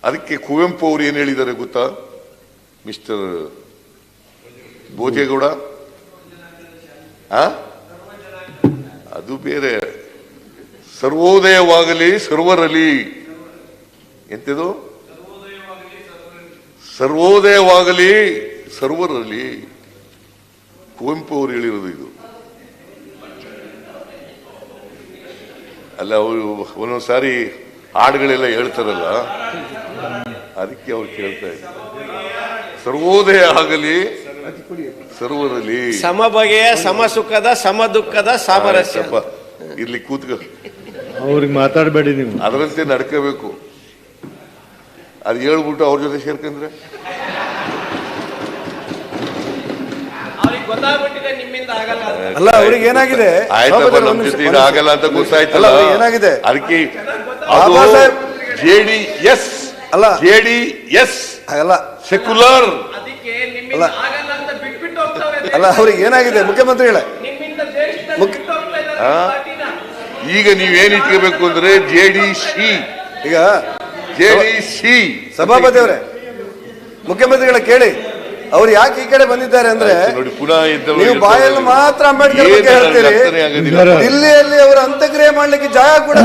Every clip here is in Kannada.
ಅದಕ್ಕೆ ಕುವೆಂಪು ಅವರು ಏನು ಹೇಳಿದ್ದಾರೆ ಗೊತ್ತಾ ಮಿಸ್ಟರ್ ಭೋಜೇಗೌಡ? ಅದು ಬೇರೆ. ಸರ್ವೋದಯವಾಗಲಿ ಸರ್ವರಲಿ. ಎಂತದು? ಸರ್ವೋದಯವಾಗಲಿ ಸರ್ವರಲ್ಲಿ. ಕುವೆಂಪು ಅವರು ಹೇಳಿರೋದು ಇದು. ಅಲ್ಲ, ಅವರು ಒಂದೊಂದ್ಸಾರಿ ಹಾಡುಗಳೆಲ್ಲ ಹೇಳ್ತಾರಲ್ಲ, ಅದಕ್ಕೆ ಅವ್ರು ಕೇಳ್ತಾ ಇದ್ದಾರೆ. ಸರ್ವೋದಯ ಆಗಲಿ ಸರ್ವರಲ್ಲಿ, ಸಮ ಬಗೆಯ ಸಮ ಸುಖದ ಸಮ ದುಃಖದ ಸಾಮರಸ್ಯ. ಇಲ್ಲಿ ಕೂತ್ಕೊ, ಅವ್ರಿಗೆ ಮಾತಾಡಬೇಡಿ ನೀವು, ಅದರಂತೆ ನಡ್ಕೋಬೇಕು. ಅದು ಹೇಳ್ಬಿಟ್ಟು ಅವ್ರ ಜೊತೆ ಸೇರ್ಕಂದ್ರೆ ಅಲ್ಲ, ಅವ್ರಿಗೆ ಏನಾಗಿದೆ ಆಯ್ತಪ್ಪ, ನಮ್ ಜೊತೆ ಆಗಲ್ಲ ಅಂತ ಗೊತ್ತಾಯ್ತಲ್ಲ. ಏನಾಗಿದೆ ಅದಕ್ಕೆ JDS ಅಲ್ಲ, JDS ಅಲ್ಲ, ಸೆಕ್ಯುಲರ್ ಅಲ್ಲ. ಅವ್ರಿಗೆ ಏನಾಗಿದೆ ಮುಖ್ಯಮಂತ್ರಿಗಳೇ? ಈಗ ನೀವೇನ್ ಇಟ್ಕೋಬೇಕು ಅಂದ್ರೆ JDC. ಈಗ JDC ಸಭಾಪತಿ ಅವರೇ, ಮುಖ್ಯಮಂತ್ರಿಗಳ ಕೇಳಿ, ಅವ್ರು ಯಾಕೆ ಈ ಕಡೆ ಬಂದಿದ್ದಾರೆ ಅಂದ್ರೆ, ನೋಡಿ ಪುನಃ ನೀವು ಬಾಯಲ್ಲಿ ಮಾತ್ರ ಅಂಬೇಡ್ಕರ್ ಬಗ್ಗೆ ಹೇಳ್ತೀರಿ, ದಿಲ್ಲಿಯಲ್ಲಿ ಅವರ ಅಂತ್ಯಕ್ರಿಯೆ ಮಾಡ್ಲಿಕ್ಕೆ ಜಾಗ ಕೂಡ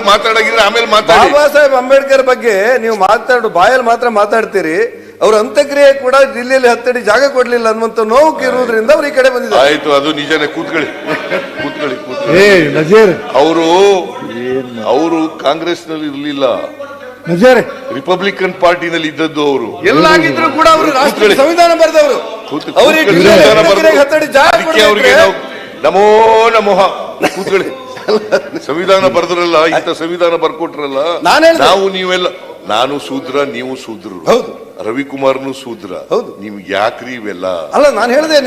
ಮಾತಾಡೋಗಿದ್ರೆ ಆಮೇಲೆ ಬಾಬಾ ಸಾಹೇಬ್ ಅಂಬೇಡ್ಕರ್ ಬಗ್ಗೆ ನೀವು ಬಾಯಲ್ಲಿ ಮಾತ್ರ ಮಾತಾಡ್ತೀರಿ, ಅವ್ರ ಅಂತ್ಯಕ್ರಿಯೆ ಕೂಡ ದಿಲ್ಲಿಯಲ್ಲಿ ಹತ್ತಡಿ ಜಾಗ ಕೊಡ್ಲಿಲ್ಲ ಅನ್ನುವಂತ ನೋವು ಇರುವುದರಿಂದ ಅವ್ರು ಈ ಕಡೆ ಬಂದಿದ್ದಾರೆ. ಆಯ್ತು, ಅದು ನಿಜನೇ. ಕೂತ್ಕೊಳ್ಳಿ ಕೂತ್ಕೊಳ್ಳಿ ಅವರು ಕಾಂಗ್ರೆಸ್ ನಲ್ಲಿ ಇರ್ಲಿಲ್ಲ, ರಿಪಬ್ಲಿಕನ್ ಪಾರ್ಟಿನಲ್ಲಿ ಇದ್ದದ್ದು. ಅವರು ಎಲ್ಲಾಗಿದ್ರು ಕೂಡ ಅವರು ರಾಷ್ಟ್ರೀಯ ಸಂವಿಧಾನ ಬರೆದವರು. ನಮೋ ನಮೋಹ. ಕೂತ್ಕೊಳ್ಳಿ. ಸಂವಿಧಾನ ಬರೆದ್ರಲ್ಲ, ಇಂಥ ಸಂವಿಧಾನ ಬರ್ಕೊಟ್ರಲ್ಲ. ನಾವು ನೀವೆಲ್ಲ, ನಾನು ಶೂದ್ರ, ನೀವು ಶೂದ್ರರು. ಹೌದು. ರವಿಕುಮಾರ್ನು ಶೂದ್ರ. ಹೌದು. ನಿಮ್ಗೆ ಯಾಕ್ರಿ ಇವೆಲ್ಲ? ಅಲ್ಲ, ನಾನು ಹೇಳಿದೆ,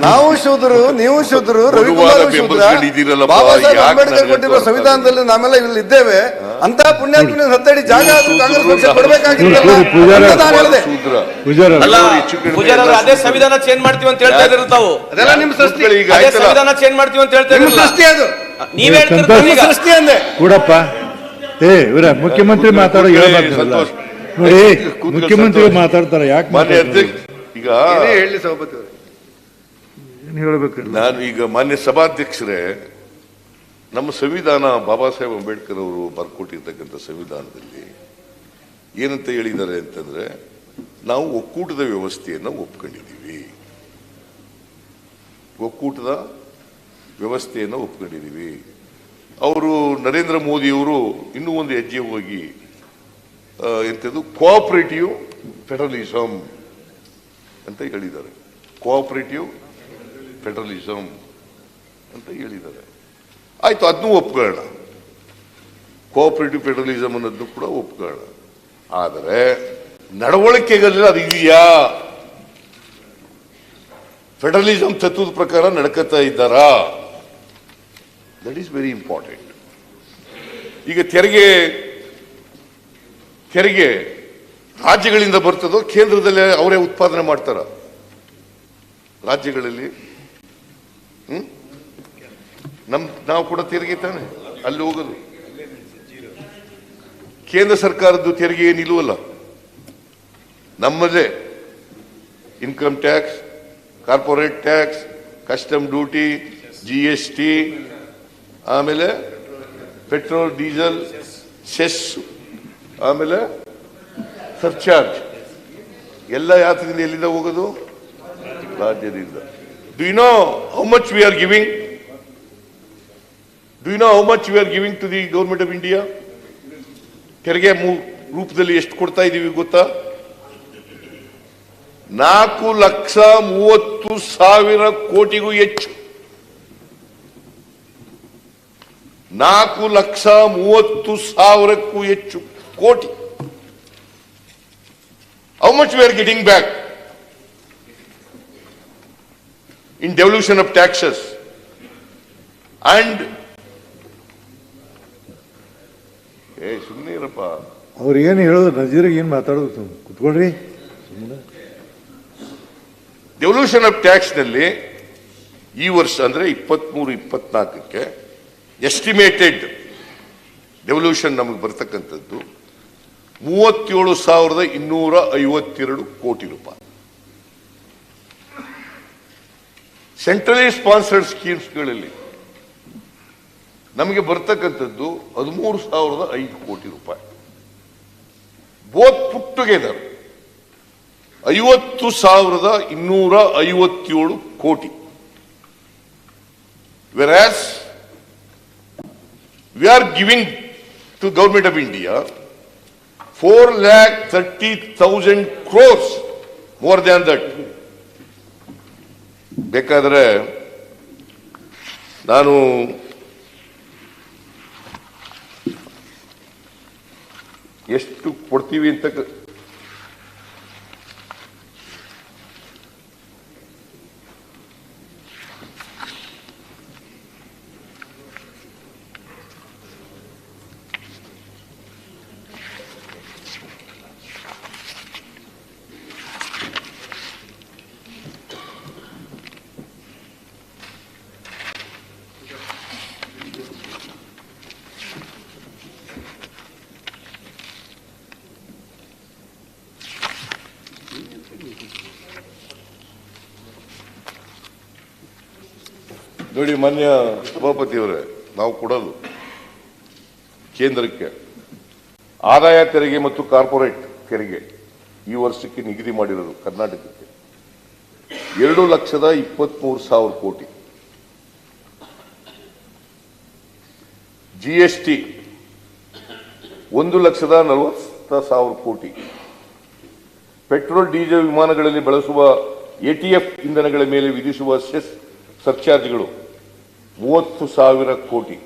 ನಾವು ಶೂದ್ರರು, ನೀವು ಶೂದ್ರರು, ರವಿಕುಮಾರ್ ಶೂದ್ರ. ಬಾಬಾ ಸಾಹೇಬ್ ಅಂಬೇಡ್ಕರ್ ಕೊಟ್ಟಿರುವ ಸಂವಿಧಾನದಲ್ಲಿ ನಾವೆಲ್ಲ ಇಲ್ಲಿ ಇದ್ದೇವೆ. ಅಂತ ಪುಣ್ಯಾತ್ಮನ ಹತ್ತಡಿ ಜಾಗ ಕಾಂಗ್ರೆಸ್ ಪಕ್ಷ ಕೊಡಬೇಕಾಗಿತ್ತು. ನಾನು ಹೇಳಿದೆ ಅದೇ ಸಂವಿಧಾನ ಚೇಂಜ್ ಮಾಡ್ತೀವಿ ಅಂತ ಹೇಳ್ತಾ ಇದ್ರು ತಾವು. ಅದೆಲ್ಲ ನಿಮ್ ಸೃಷ್ಟಿ. ಸಂವಿಧಾನ ಚೇಂಜ್ ಮಾಡ್ತೀವಿ ಅಂತ ಹೇಳ್ತಾ ಇದ್ರು. ಸೃಷ್ಟಿ ಅದು. ನೀವ್ ಹೇಳ್ತೀರಿ ಸೃಷ್ಟಿ ಅಂದೆ ಕೂಡಪ್ಪ. ಇವರ ಮುಖ್ಯಮಂತ್ರಿ ಮಾತಾಡೋ ನೋಡಿ, ಮುಖ್ಯಮಂತ್ರಿ ಮಾತಾಡ್ತಾರೆ. ಯಾಕೆ ಈಗ ಹೇಳಿ ಸಭಾಪತಿ ಅವರು ಏನ್ ಹೇಳ್ಬೇಕು? ನಾನು ಈಗ ಮಾನ್ಯ ಸಭಾಧ್ಯಕ್ಷರೇ, ನಮ್ಮ ಸಂವಿಧಾನ ಬಾಬಾ ಸಾಹೇಬ್ ಅಂಬೇಡ್ಕರ್ ಅವರು ಬರ್ಕೊಟ್ಟಿರ್ತಕ್ಕಂಥ ಸಂವಿಧಾನದಲ್ಲಿ ಏನಂತ ಹೇಳಿದ್ದಾರೆ ಅಂತಂದ್ರೆ, ನಾವು ಒಕ್ಕೂಟದ ವ್ಯವಸ್ಥೆಯನ್ನು ಒಪ್ಕೊಂಡಿದ್ದೀವಿ. ಒಕ್ಕೂಟದ ವ್ಯವಸ್ಥೆಯನ್ನು ಒಪ್ಕೊಂಡಿದ್ದೀವಿ. ಅವರು ನರೇಂದ್ರ ಮೋದಿಯವರು ಇನ್ನೂ ಒಂದು ಹೆಜ್ಜೆ ಹೋಗಿ ಎಂಥದ್ದು ಕೋಆಪರೇಟಿವ್ ಫೆಡರಲಿಸಮ್ ಅಂತ ಹೇಳಿದ್ದಾರೆ. ಕೋಆಪರೇಟಿವ್ ಫೆಡರಲಿಸಮ್ ಅಂತ ಹೇಳಿದ್ದಾರೆ. ಆಯ್ತು, ಅದನ್ನೂ ಒಪ್ಕೊಳ್ಳೋಣ. ಕೋಆಪರೇಟಿವ್ ಫೆಡರಲಿಸಮ್ ಅನ್ನೋದನ್ನು ಕೂಡ ಒಪ್ಕೊಳ್ಳೋಣ. ಆದರೆ ನಡವಳಿಕೆಗಳಲ್ಲಿ ಅದು ಇದೆಯಾ? ಫೆಡರಲಿಸಮ್ ತತ್ವದ ಪ್ರಕಾರ ನಡ್ಕತಾ ಇದ್ದಾರಾ? That is very important. ಈಗ ತೆರಿಗೆ ರಾಜ್ಯಗಳಿಂದ ಬರ್ತದೋ, ಕೇಂದ್ರದಲ್ಲೇ ಅವರೇ ಉತ್ಪಾದನೆ ಮಾಡ್ತಾರ? ರಾಜ್ಯಗಳಲ್ಲಿ ನಾವು ಕೂಡ ತೆರಿಗೆ ತಾನೆ ಅಲ್ಲಿ ಹೋಗೋದು. ಕೇಂದ್ರ ಸರ್ಕಾರದ್ದು ತೆರಿಗೆ ಏನಿಲ್ವಲ್ಲ, ನಮ್ಮದೇ income tax, corporate tax, custom duty, GST, ಆಮೇಲೆ ಪೆಟ್ರೋಲ್ ಡೀಸೆಲ್ ಸೆಸ್, ಆಮೇಲೆ ಸರ್ಚಾರ್ಜ್ ಎಲ್ಲ ಯಾತ್ರೆಯಿಂದ ಎಲ್ಲಿಂದ ಹೋಗೋದು? ರಾಜ್ಯದಿಂದ. Do you know how much we are giving? Do you know how much we are giving to the government of India? ತೆರಿಗೆ ರೂಪದಲ್ಲಿ ಎಷ್ಟು ಕೊಡ್ತಾ ಇದ್ದೀವಿ ಗೊತ್ತಾ? 4,30,000 ಕೋಟಿಗೂ ಹೆಚ್ಚು. 4,30,000ಕ್ಕೂ ಹೆಚ್ಚು ಕೋಟಿ. How much we are getting back in devolution of taxes and ಸುಮ್ಮನೆ ಇರಪ್ಪ. ಅವ್ರು ಏನು ಹೇಳೋದು, ನಜೀರಿಗೆ ಏನು ಮಾತಾಡೋದು, ಕುತ್ಕೊಳ್ರಿ. ಡೆವಲ್ಯೂಷನ್ ಆಫ್ ಟ್ಯಾಕ್ಸ್ ನಲ್ಲಿ ಈ ವರ್ಷ ಅಂದ್ರೆ 23-24ಕ್ಕೆ ಎಸ್ಟಿಮೇಟೆಡ್ ಡೆವಲ್ಯೂಷನ್ ನಮಗೆ ಬರ್ತಕ್ಕಂಥದ್ದು 37,252 ಕೋಟಿ ರೂಪಾಯಿ. ಸೆಂಟ್ರಲಿ ಸ್ಪಾನ್ಸರ್ಡ್ ಸ್ಕೀಮ್ಸ್ಗಳಲ್ಲಿ ನಮಗೆ ಬರ್ತಕ್ಕಂಥದ್ದು 13,005 ಕೋಟಿ ರೂಪಾಯಿ. ಬೋತ್ ಪುಟ್ ಟುಗೆದರ್ 50,257 ಕೋಟಿ. Whereas we are giving to Government of India 4,30,000 crores, more than that. ಬೇಕಾದರೆ ನಾನು ಎಷ್ಟು ಕೊಡ್ತೀವಿ ಅಂತ ನೋಡಿ ಮಾನ್ಯ ಸಭಾಪತಿಯವರೇ, ನಾವು ಕೊಡೋದು ಕೇಂದ್ರಕ್ಕೆ ಆದಾಯ ತೆರಿಗೆ ಮತ್ತು ಕಾರ್ಪೊರೇಟ್ ತೆರಿಗೆ ಈ ವರ್ಷಕ್ಕೆ ನಿಗದಿ ಮಾಡಿರೋದು ಕರ್ನಾಟಕಕ್ಕೆ 2,23,000 ಕೋಟಿ. GST 1,40,000 ಕೋಟಿ. ಪೆಟ್ರೋಲ್ ಡೀಸೆಲ್ ವಿಮಾನಗಳಲ್ಲಿ ಬಳಸುವ ATF ಇಂಧನಗಳ ಮೇಲೆ ವಿಧಿಸುವ ಸೆಸ್ ಸರ್ಚಾರ್ಜ್ಗಳು 30,000 ಕೋಟಿ,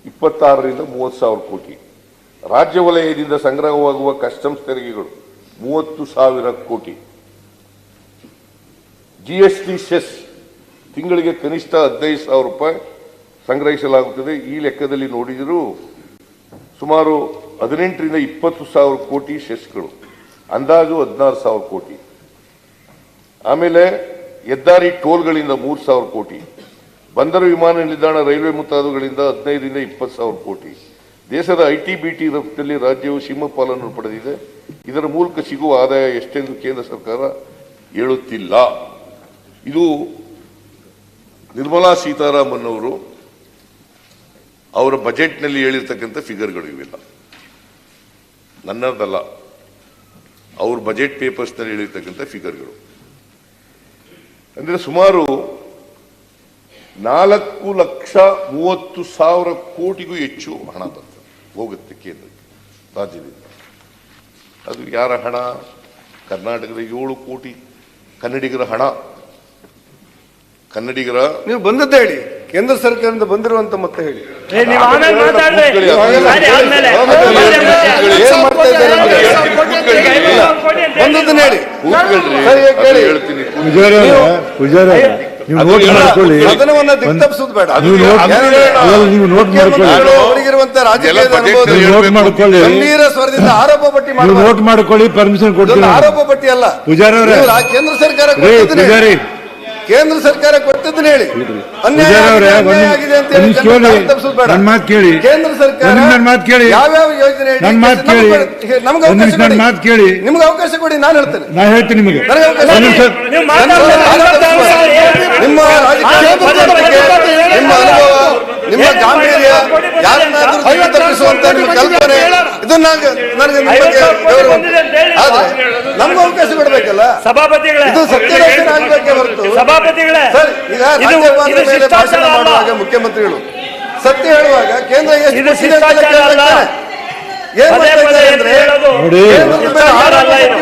26ರಿಂದ 30,000 ಕೋಟಿ. ರಾಜ್ಯ ವಲಯದಿಂದ ಸಂಗ್ರಹವಾಗುವ ಕಸ್ಟಮ್ಸ್ ತೆರಿಗೆಗಳು 30,000 ಕೋಟಿ. GST ಸೆಸ್ ತಿಂಗಳಿಗೆ ಕನಿಷ್ಠ 15,000 ರೂಪಾಯಿ ಸಂಗ್ರಹಿಸಲಾಗುತ್ತದೆ. ಈ ಲೆಕ್ಕದಲ್ಲಿ ನೋಡಿದರೂ ಸುಮಾರು 18ರಿಂದ 20,000 ಕೋಟಿ ಸೆಸ್ಗಳು, ಅಂದಾಜು 16,000 ಕೋಟಿ. ಆಮೇಲೆ ಹೆದ್ದಾರಿ ಟೋಲ್ಗಳಿಂದ 3,000 ಕೋಟಿ, ಬಂದರು ವಿಮಾನ ನಿಲ್ದಾಣ, ರೈಲ್ವೆ ಮುಂತಾದವುಗಳಿಂದ 15ರಿಂದ 20,000 ಕೋಟಿ. ದೇಶದ IT-BT ರಫ್ತಿನಲ್ಲಿ ರಾಜ್ಯವು ಸಿಂಹಪಾಲನ್ನು ಪಡೆದಿದೆ. ಇದರ ಮೂಲಕ ಸಿಗುವ ಆದಾಯ ಎಷ್ಟೆಂದು ಕೇಂದ್ರ ಸರ್ಕಾರ ಹೇಳುತ್ತಿಲ್ಲ. ಇದು ನಿರ್ಮಲಾ ಸೀತಾರಾಮನ್ ಅವರು ಅವರ ಬಜೆಟ್ನಲ್ಲಿ ಹೇಳಿರ್ತಕ್ಕಂಥ ಫಿಗರ್ಗಳು ಇವೆಲ್ಲ, ನನ್ನದಲ್ಲ, ಅವ್ರ ಬಜೆಟ್ ಪೇಪರ್ಸ್ನಲ್ಲಿ ಹೇಳಿರ್ತಕ್ಕಂಥ ಫಿಗರ್ಗಳು. ಅಂದರೆ ಸುಮಾರು 4,30,000 ಕೋಟಿಗೂ ಹೆಚ್ಚು ಹಣ ಬರ್ತದೆ, ಹೋಗುತ್ತೆ ಕೇಂದ್ರಕ್ಕೆ ರಾಜ್ಯದಿಂದ. ಅದು ಯಾರ ಹಣ? ಕರ್ನಾಟಕದ 7 ಕೋಟಿ ಕನ್ನಡಿಗರ ಹಣ. ಕನ್ನಡಿಗರ ನೀವು ಬಂದದ್ದು ಹೇಳಿ, ಕೇಂದ್ರ ಸರ್ಕಾರದಿಂದ ಬಂದಿರುವಂತ ಮತ್ತೆ ಹೇಳಿ. ಬಂದದ್ದನ್ನ ಹೇಳಿ. ಹೇಳ್ತೀನಿ. ನೀವು ನೋಟ್ ಮಾಡ್ಕೊಳ್ಳಿ, ಸದನವನ್ನ ದಿಕ್ತಪ್ಪಿಸೋದು ಬೇಡ. ನೀವು ನೋಟ್ ಮಾಡ್ಕೊಳ್ಳಿ, ಅವರಿಗಿರುವಂತ ರಾಜಕೀಯದ ಅನುಭವ ನೋಟ್ ಮಾಡ್ಕೊಳ್ಳಿ, ಗಂಭೀರ ಸ್ವರದಿಂದ ಆರೋಪ ಪಟ್ಟಿ ಮಾಡಿ ನೋಟ್ ಮಾಡ್ಕೊಳ್ಳಿ. ಪರ್ಮಿಷನ್ ಕೊಡ್ತೀನಿ. ಆರೋಪ ಪಟ್ಟಿ ಅಲ್ಲ ಪೂಜಾರಿ ಅವರೇ, ಕೇಂದ್ರ ಸರ್ಕಾರ ಪೂಜಾರಿ ಕೇಂದ್ರ ಸರ್ಕಾರ ಕೊಟ್ಟದನ್ನ ಹೇಳಿ. ಅನ್ಯಾಯ ಆಗಿದೆ ಅಂತ ಹೇಳಿ ತಪ್ಪಿಸೋದು ಬೇಡ. ನನ್ನ ಮಾತು ಕೇಳಿ, ಕೇಂದ್ರ ಸರ್ಕಾರ ನನ್ನ ಮಾತು ಕೇಳಿ, ಯಾವ್ಯಾವ ಯೋಜನೆ ನನ್ನ ಮಾತು ಕೇಳಿ, ನಮ್ಗೆ ನನ್ನ ಮಾತು ಕೇಳಿ, ನಿಮ್ಗೆ ಅವಕಾಶ ಕೊಡಿ, ನಾನು ಹೇಳ್ತೇನೆ. ನಾ ಹೇಳ್ತೀನಿ ನಿಮಗೆ. ನನಗೆ ಅವಕಾಶ ಕೊಡಿ. ನಿಮ್ಮ ರಾಜಕೀಯ ನಿಮ್ಮ ಅನುಭವ, ನಿಮ್ಮ ಗಾಂಭೀರ್ಯ, ಯಾರನ್ನಾದ್ರೂ ತಪ್ಪಿಸುವಂತ ನಿಮ್ಮ ಕಲ್ಪನೆ, ಇದನ್ನ ನನಗೆ ನಿಮ್ಮ ಬಗ್ಗೆ ಗೌರವ. ಆದ್ರೆ ನಮ್ಗೂ ಅವಕಾಶ ಕೊಡ್ಬೇಕಲ್ಲ ಸಭಾಪತಿಗಳೇ. ಇದು ಸತ್ಯದರ್ಶನ ಆಗ್ಬೇಕೇ ಹೊರತು ಸಭಾಪತಿಗಳೇ, ಸರ್, ಈಗ ರಾಜ್ಯಪಾಲರ ಮೇಲೆ ಭಾಷಣ ಮಾಡುವಾಗ ಮುಖ್ಯಮಂತ್ರಿಗಳು ಸತ್ಯ ಹೇಳುವಾಗ ಕೇಂದ್ರ ಎಷ್ಟು ಏನ್ ಮಾಡ್ತಾ ಇದ್ದಾರೆ ಅಂದ್ರೆ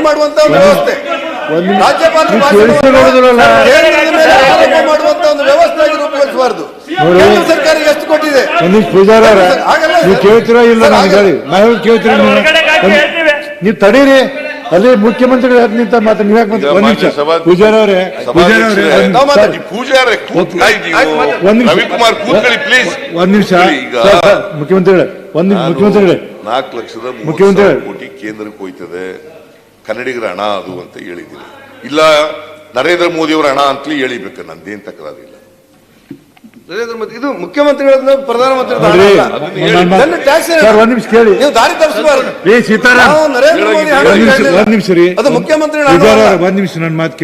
ಮಾಡುವಂತ ಒಂದು ವ್ಯವಸ್ಥೆ, ರಾಜ್ಯಪಾಲರ ಭಾಷಣ ಮಾಡುವಂತ ಒಂದು ವ್ಯವಸ್ಥೆ ಆಗಿ ರೂಪುಗೊಳಿಸಬಾರ್ದು. ಕೇಂದ್ರ ಸರ್ಕಾರ ಎಷ್ಟು ಕೊಟ್ಟಿದೆ ಪೂಜಾರಿ ಅವರೇ, ನೀವು ಕೇಳ್ತೀರಾ ಇಲ್ಲ? ನಾನು ಹೇಳಿ, ನಾವು ಕೇಳ್ತೀರಾ? ನೀವು ತಡೀರಿ, ಅಲ್ಲಿ ಮುಖ್ಯಮಂತ್ರಿಗಳು ಯಾಕೆ ನಿಂತ ಮಾತ್ರ ನೀವು ಯಾಕೆ? ಒಂದ್ ನಿಮಿಷ ಪೂಜಾರಿ ಅವರೇ, ಪೂಜಾರಿ ಅವರೇ, ರವಿಕುಮಾರ್ ಕೂತ್ಕೊಳ್ಳಿ ಪ್ಲೀಸ್. ಒಂದ್ ನಿಮಿಷ ಮುಖ್ಯಮಂತ್ರಿಗಳೇ, ಮುಖ್ಯಮಂತ್ರಿಗಳೇ, 4,30,000 ಕೋಟಿ ಕೇಂದ್ರಕ್ಕೆ ಹೋಯ್ತದೆ, ಕನ್ನಡಿಗರ ಹಣ ಅದು ಅಂತ ಹೇಳಿದ್ದೀನಿ. ಇಲ್ಲ ನರೇಂದ್ರ ಮೋದಿ ಅವರ ಹಣ ಅಂತಲೇ ಹೇಳಿಬೇಕು, ನಂದೇನ್ ತಕರಾರಿಲ್ಲ. ನರೇಂದ್ರ ಮೋದಿ ಇದು ಮುಖ್ಯಮಂತ್ರಿಗಳನ್ನ ಪ್ರಧಾನಮಂತ್ರಿ ನೋಡ್ರಿ, ಟ್ಯಾಕ್ಸ್ ಸರ್ ಒಂದ್ ನಿಮಿಷ ಕೇಳಿ. ನೀವು ದಾರಿ ತಪ್ಪಿಸಬಾರ್ದು. ಸೀತಾರಾಮ್ ನಾವು ನರೇಂದ್ರ ಮೋದಿ ಒಂದ್ ನಿಮಿಷ ರೀ. ಅದು ಮುಖ್ಯಮಂತ್ರಿ ಪೂಜಾರಿ ಅವರೇ, ಒಂದ್ ನಿಮಿಷ ನನ್ನ ಮಾತು ಕೇಳಿ.